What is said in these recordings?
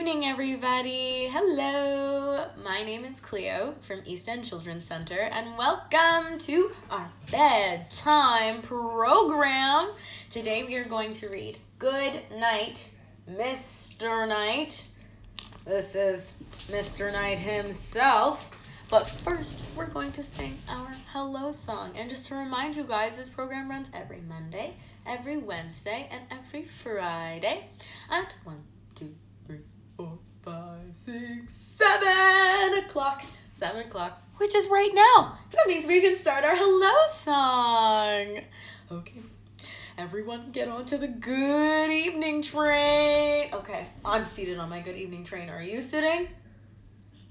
evening, everybody. Hello. My name is Clio from East End Children's Center, and welcome to our bedtime program. Today we are going to read Good Night, Mr. Knight. This is Mr. Knight himself. But first, we're going to sing our hello song. And just to remind you guys, this program runs every Monday, every Wednesday, and every Friday at 1, 2, 3, 4, 5, 6, 7 o'clock. 7 o'clock, which is right now. That means we can start our hello song. Okay. Everyone get onto the good evening train. Okay, I'm seated on my good evening train. Are you sitting?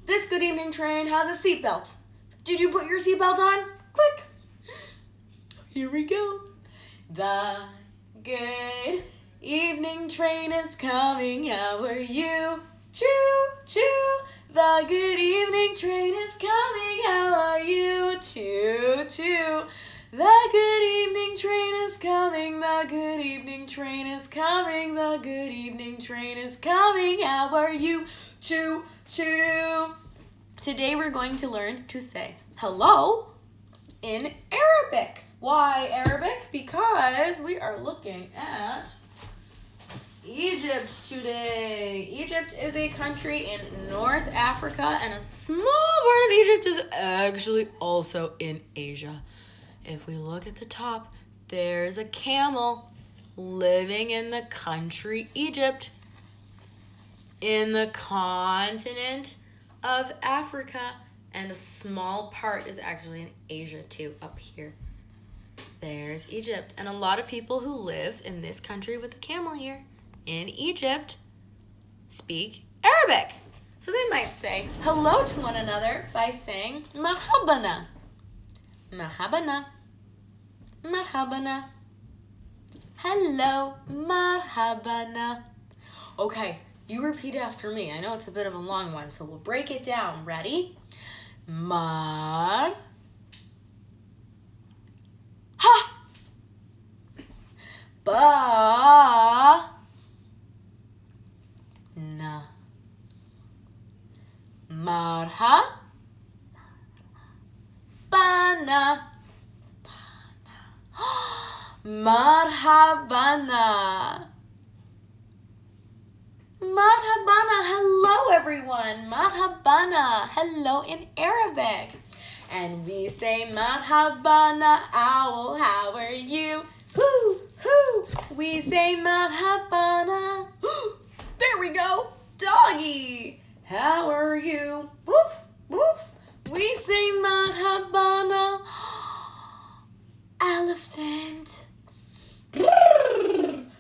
This good evening train has a seatbelt. Did you put your seatbelt on? Click. Here we go. The good evening train is coming. How are you? Choo, choo. The good evening train is coming. How are you? Choo, choo. The good evening train is coming. The good evening train is coming. The good evening train is coming. How are you? Choo, choo. Today we're going to learn to say hello in Arabic. Why Arabic? Because we are looking at Egypt today. Egypt is a country in North Africa, and a small part of Egypt is actually also in Asia. If we look at the top, there's a camel living in the country Egypt, in the continent of Africa, and a small part is actually in Asia too, up here. There's Egypt, and a lot of people who live in this country with a camel here in Egypt speak Arabic. So they might say hello to one another by saying Marhabana. Marhabana. Marhabana. Hello, Marhabana. Okay, you repeat after me. I know it's a bit of a long one, so we'll break it down. Ready? Mar. Ha. Ba. Na. Marha. Bana. Marhabana. Marhabana, hello everyone. Marhabana, hello in Arabic. And we say Marhabana, owl, how are you? Hoo, hoo. We say Marhabana. There we go. Doggy, how are you? Woof, woof. We say Marhabana. Elephant.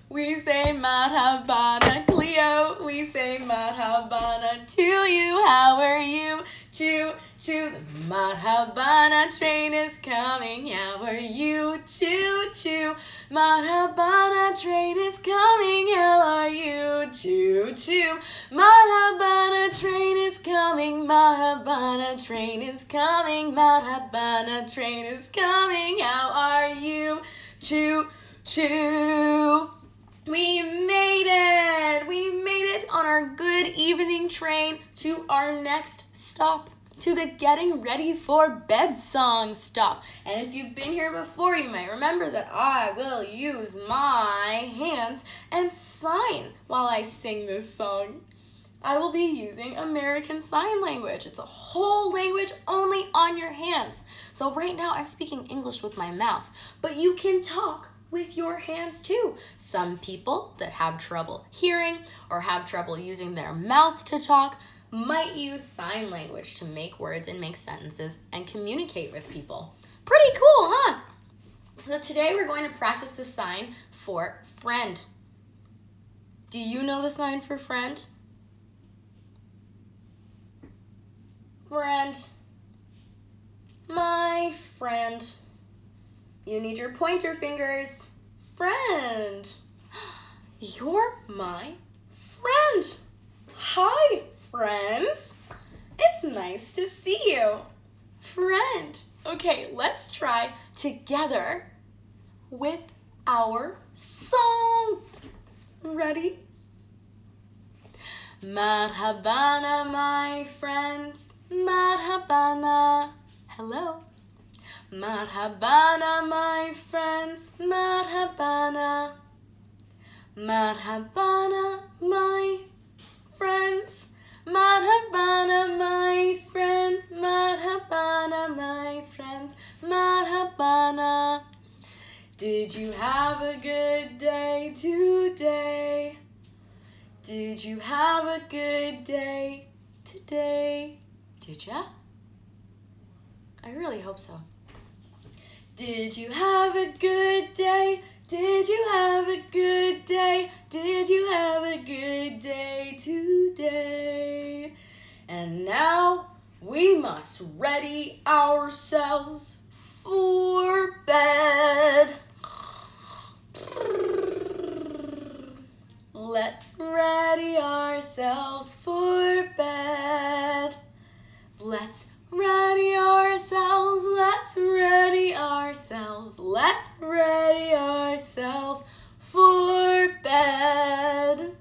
We say Marhabana, Clio. We say Marhabana to you. How are you? Choo, choo. The Marhabana train is coming. How are you? Choo, choo. Marhabana train is coming. How are you? Choo, choo. Marhabana train is coming. Marhabana train is coming. Marhabana train is coming. How are you? Choo, choo. We made it! We made it on our good evening train to our next stop, to the getting ready for bed song stop. And if you've been here before, you might remember that I will use my hands and sign while I sing this song. I will be using American Sign Language. It's a whole language only on your hands. So right now I'm speaking English with my mouth, but you can talk with your hands too. Some people that have trouble hearing or have trouble using their mouth to talk might use sign language to make words and make sentences and communicate with people. Pretty cool, huh? So today we're going to practice the sign for friend. Do you know the sign for friend? Friend. My friend. You need your pointer fingers. Friend. You're my friend. Hi, friends. It's nice to see you. Friend. Okay, let's try together with our song. Ready? Marhabana, my friends. Marhabana. Hello. Marhabana, my friends. Marhabana. Marhabana, my friends. Marhabana, my friends. Marhabana, my friends. Marhabana. Did you have a good day today? Did you have a good day today? Did ya? I really hope so. Did you have a good day? Did you have a good day? Did you have a good day today? And now we must ready ourselves for bed. Let's ready ourselves for bed. Let's ready ourselves. Let's ready ourselves. Let's ready ourselves for bed.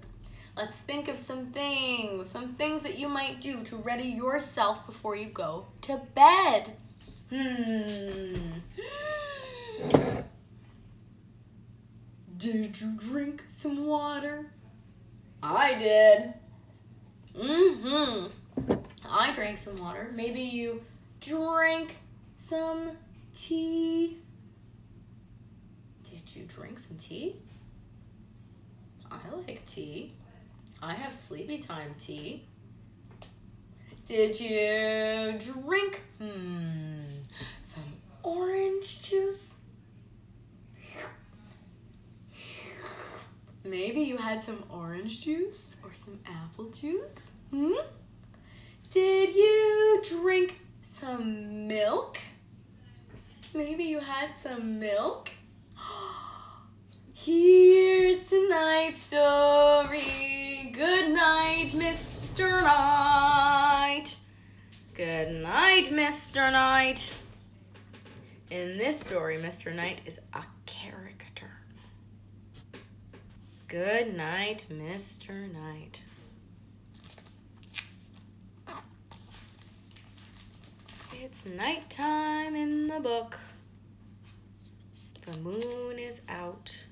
Let's think of some things that you might do to ready yourself before you go to bed. Did you drink some water? I did. I drank some water. Maybe you drank some tea. Did you drink some tea? I like tea. I have sleepy time tea. Did you drink some orange juice? Maybe you had some orange juice or some apple juice? Did you drink some milk? Maybe you had some milk? Here's tonight's story. Good night, Mr. Knight. Good night, Mr. Knight. In this story, Mr. Knight is a character. Good night, Mr. Knight. It's nighttime in the book. The moon is out.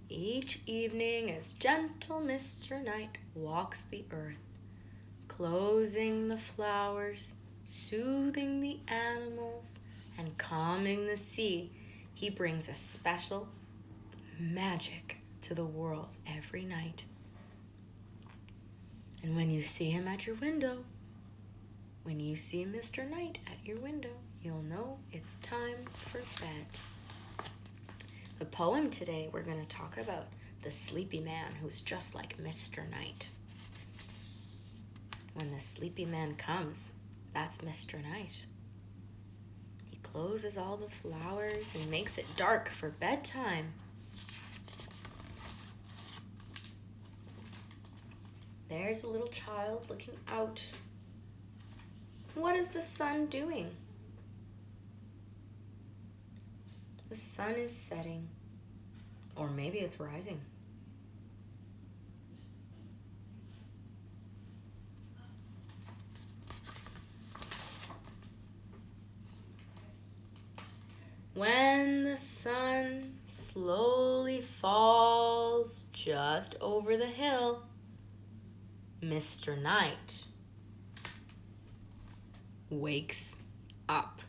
Each evening as gentle Mr. Knight walks the earth, closing the flowers, soothing the animals, and calming the sea, he brings a special magic to the world every night. And when you see him at your window, when you see Mr. Knight at your window, you'll know it's time for bed. The poem today, we're going to talk about the sleepy man who's just like Mr. Knight. When the sleepy man comes, that's Mr. Knight. He closes all the flowers and makes it dark for bedtime. There's a little child looking out. What is the sun doing? The sun is setting, or maybe it's rising. When the sun slowly falls just over the hill, Mr. Knight wakes up.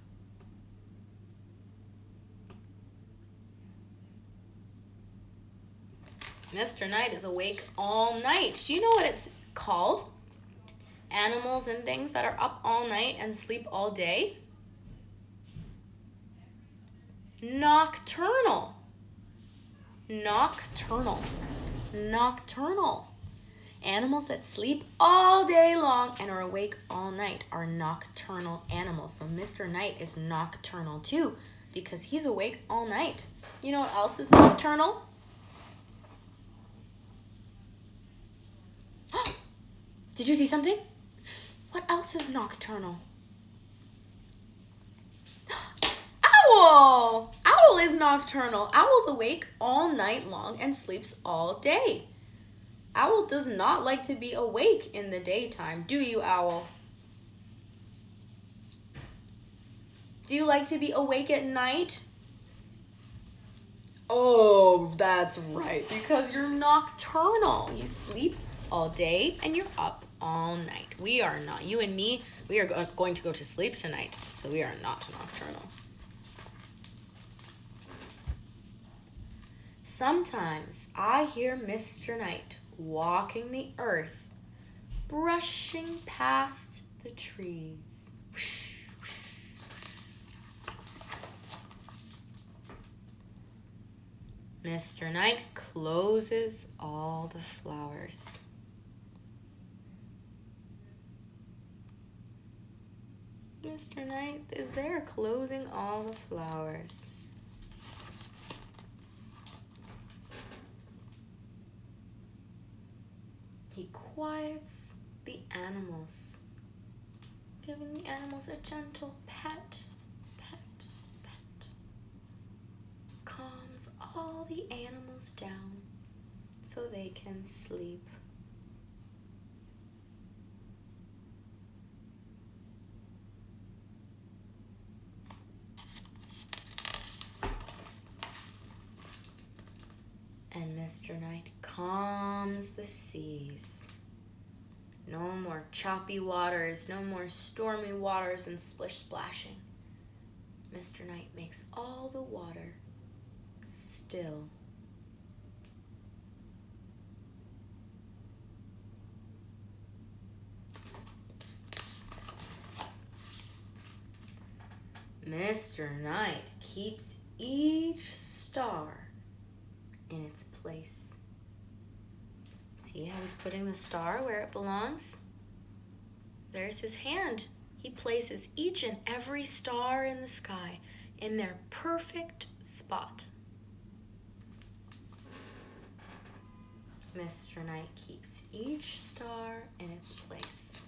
Mr. Knight is awake all night. Do you know what it's called? Animals and things that are up all night and sleep all day? Nocturnal. Nocturnal. Nocturnal. Animals that sleep all day long and are awake all night are nocturnal animals. So Mr. Knight is nocturnal too because he's awake all night. You know what else is nocturnal? Did you see something? What else is nocturnal? Owl! Owl is nocturnal. Owl's awake all night long and sleeps all day. Owl does not like to be awake in the daytime. Do you, Owl? Do you like to be awake at night? Oh, that's right, because you're nocturnal. You sleep all day and you're up all night. We are not. You and me, we are going to go to sleep tonight, so we are not nocturnal. Sometimes I hear Mr. Knight walking the earth, brushing past the trees. Mr. Knight closes all the flowers. Mr. Knight is there closing all the flowers. He quiets the animals, giving the animals a gentle pet, pet, pet. Calms all the animals down so they can sleep. And Mr. Knight calms the seas. No more choppy waters, no more stormy waters and splish splashing. Mr. Knight makes all the water still. Mr. Knight keeps each star in its place. See how he's putting the star where it belongs? There's his hand. He places each and every star in the sky in their perfect spot. Mr. Knight keeps each star in its place.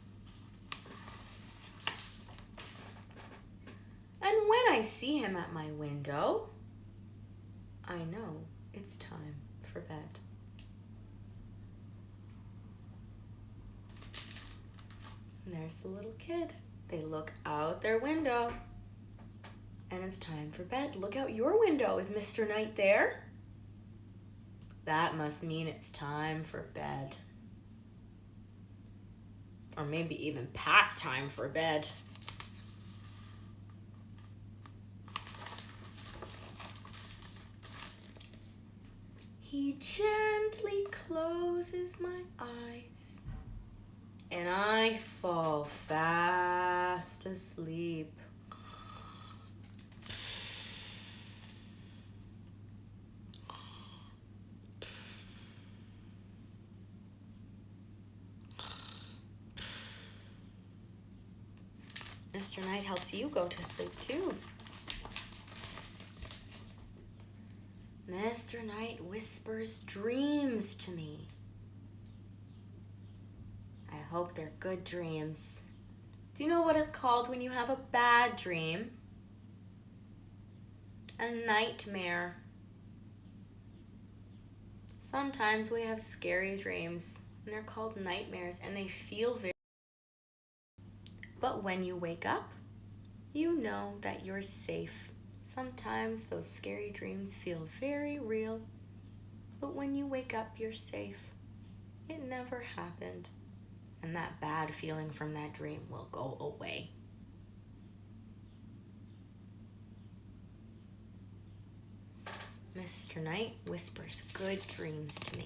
And when I see him at my window, I know it's time for bed. And there's the little kid. They look out their window, and it's time for bed. Look out your window. Is Mr. Knight there? That must mean it's time for bed. Or maybe even past time for bed. He gently closes my eyes, and I fall fast asleep. Mr. Knight helps you go to sleep too. Mr. Knight whispers dreams to me. I hope they're good dreams. Do you know what it's called when you have a bad dream? A nightmare. Sometimes we have scary dreams, and they're called nightmares, and they feel very... But when you wake up, you know that you're safe. Sometimes those scary dreams feel very real, but when you wake up, you're safe. It never happened, and that bad feeling from that dream will go away. Mr. Knight whispers good dreams to me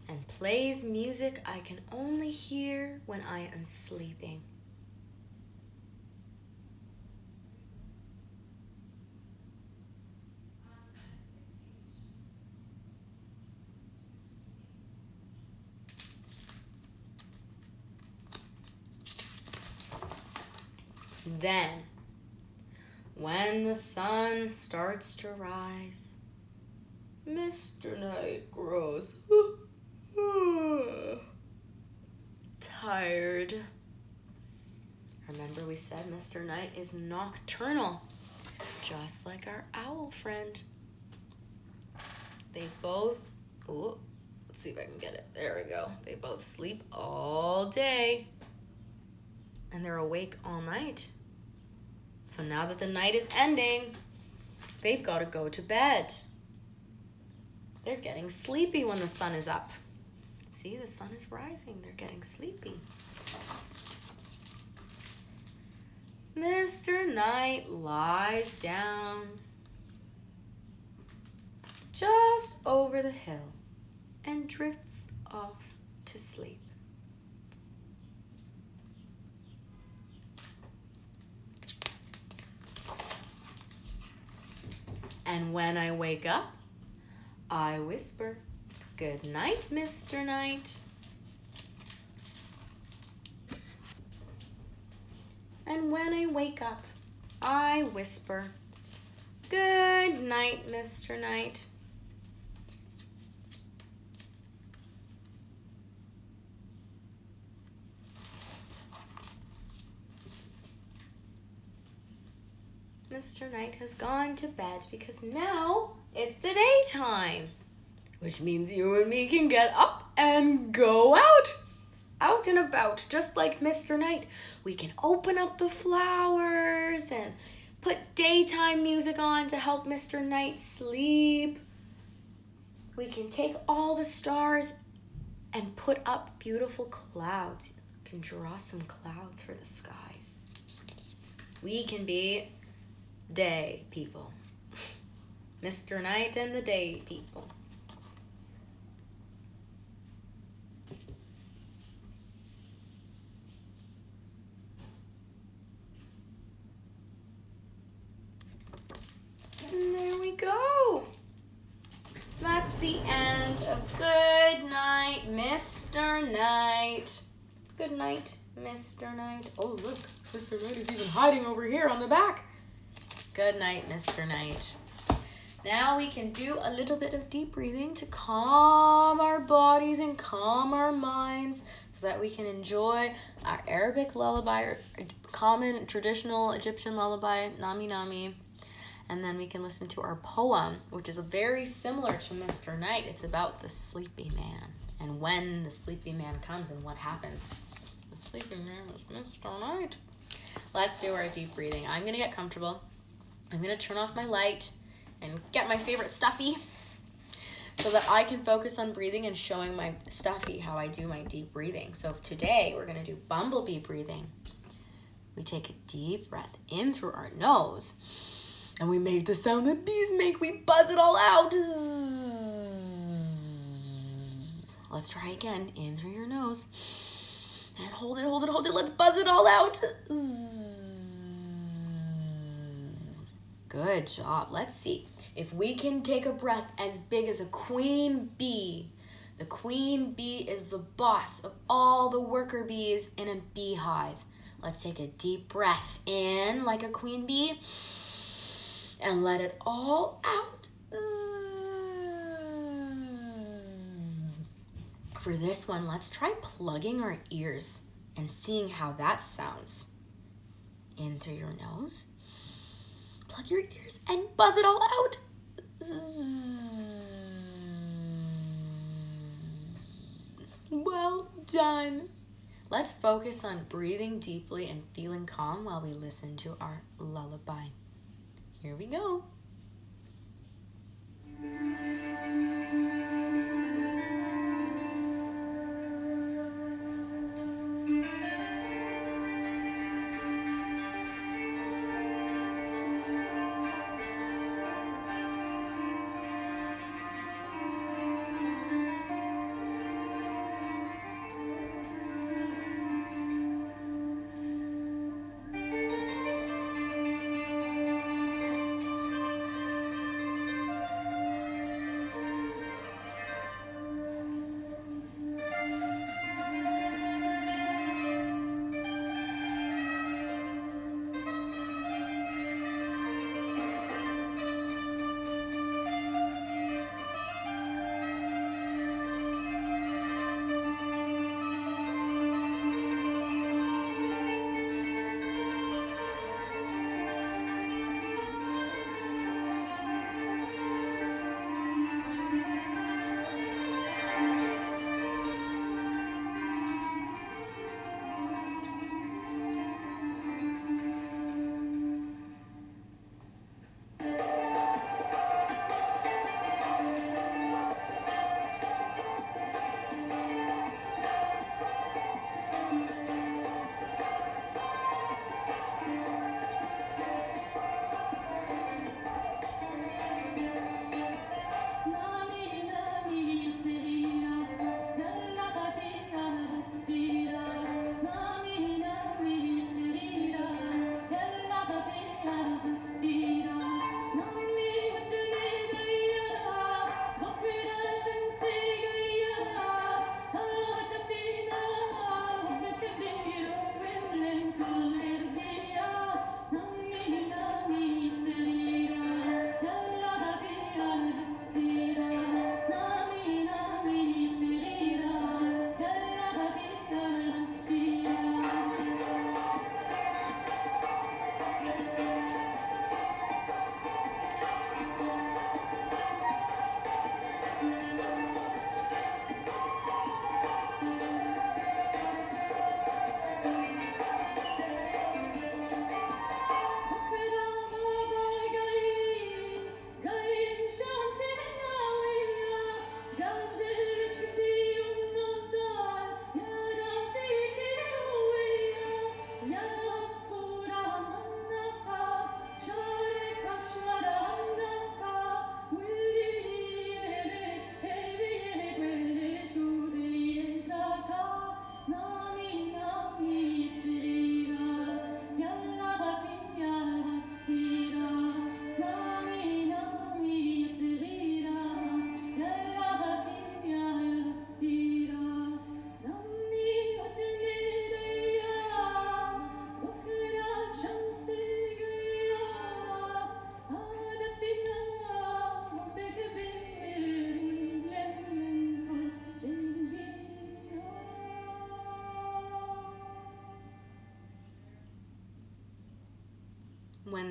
and plays music I can only hear when I am sleeping. Then, when the sun starts to rise, Mr. Knight grows tired. Remember we said Mr. Knight is nocturnal, just like our owl friend. They both, ooh, let's see if I can get it. There we go. They both sleep all day and they're awake all night. So now that the night is ending, they've got to go to bed. They're getting sleepy when the sun is up. See, the sun is rising. They're getting sleepy. Mr. Knight lies down just over the hill and drifts off to sleep. And when I wake up, I whisper, "Good night, Mr. Knight." And when I wake up, I whisper, "Good night, Mr. Knight." Mr. Knight has gone to bed because now it's the daytime, which means you and me can get up and go out and about, just like Mr. Knight. We can open up the flowers and put daytime music on to help Mr. Knight sleep. We can take all the stars and put up beautiful clouds. We can draw some clouds for the skies. We can be day people. Mr. Knight and the day people. And there we go. That's the end of Good Night, Mr. Knight. Good night, Mr. Knight. Oh, look, Mr. Knight is even hiding over here on the back. Good night, Mr. Knight. Now we can do a little bit of deep breathing to calm our bodies and calm our minds so that we can enjoy our Arabic lullaby, or common traditional Egyptian lullaby, Nami Nami. And then we can listen to our poem, which is very similar to Mr. Knight. It's about the sleepy man and when the sleepy man comes and what happens. The sleepy man is Mr. Knight. Let's do our deep breathing. I'm going to get comfortable. I'm going to turn off my light and get my favorite stuffy so that I can focus on breathing and showing my stuffy how I do my deep breathing. So today we're going to do Bumblebee Breathing. We take a deep breath in through our nose and we make the sound that bees make. We buzz it all out. Let's try again. In through your nose and hold it, hold it, hold it. Let's buzz it all out. Good job. Let's see if we can take a breath as big as a queen bee. The queen bee is the boss of all the worker bees in a beehive. Let's take a deep breath in like a queen bee and let it all out. For this one, let's try plugging our ears and seeing how that sounds. In through your nose. Plug your ears and buzz it all out. Well done. Let's focus on breathing deeply and feeling calm while we listen to our lullaby. Here we go.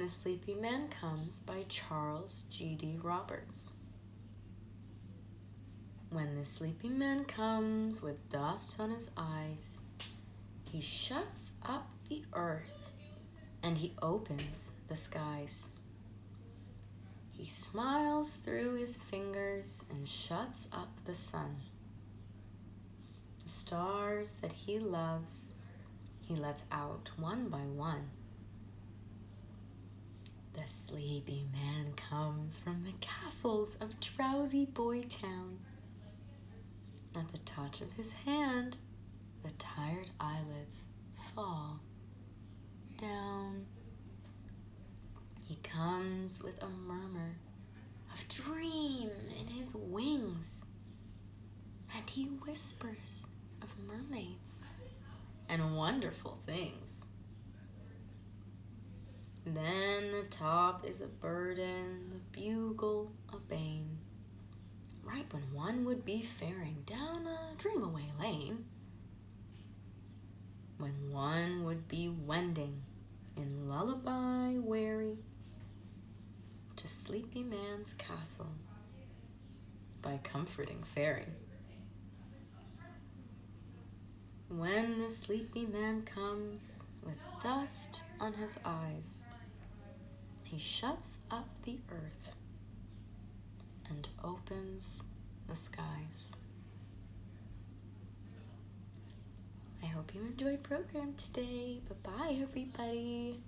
the Sleepy Man Comes by Charles G.D. Roberts. When the sleepy man comes with dust on his eyes, he shuts up the earth and he opens the skies. He smiles through his fingers and shuts up the sun. The stars that he loves, he lets out one by one. The sleepy man comes from the castles of drowsy Boy Town. At the touch of his hand, the tired eyelids fall down. He comes with a murmur of dream in his wings, and he whispers of mermaids and wonderful things. Then the top is a burden, the bugle a bane, right when one would be faring down a dream-away lane, when one would be wending in lullaby weary to Sleepy Man's castle by comforting fairy. When the sleepy man comes with dust on his eyes, he shuts up the earth and opens the skies. I hope you enjoyed program today. Bye-bye, everybody.